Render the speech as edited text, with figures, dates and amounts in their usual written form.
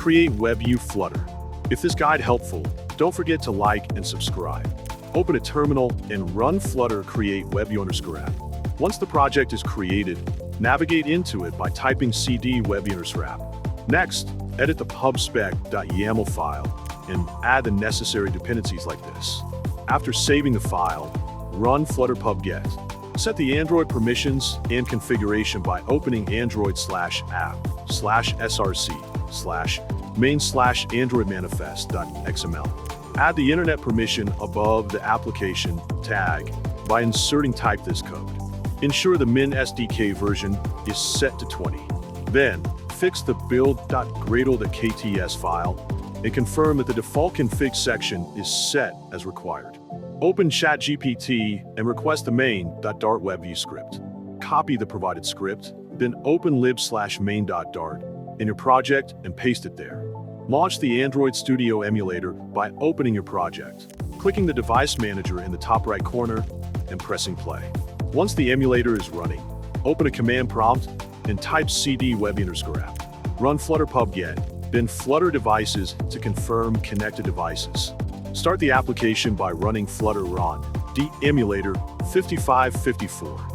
Create Webview Flutter. If this guide helpful, don't forget to like and subscribe. Open a terminal and run flutter create Webview_app. Once the project is created, navigate into it by typing cd Webview_app. Next, edit the pub_spec.yaml file and add the necessary dependencies like this. After saving the file, run flutter pub_get. Set the Android permissions and configuration by opening android/app/main/android_manifest.xml. Add the internet permission above the application tag by inserting type this code. Ensure the min SDK version is set to 20. Then, fix the build.gradle.kts file and confirm that the default config section is set as required. Open ChatGPT and request the main.dart Webview script. Copy the provided script, then open lib/main.dart in your project and paste it there. Launch the Android Studio emulator by opening your project, clicking the device manager in the top right corner, and pressing play. Once the emulator is running, open a command prompt and type cd Webview_app. Run flutter pub_get, then flutter devices to confirm connected devices. Start the application by running flutter run /𝗕𝘂𝗀𝗀𝗀𝗀 5554.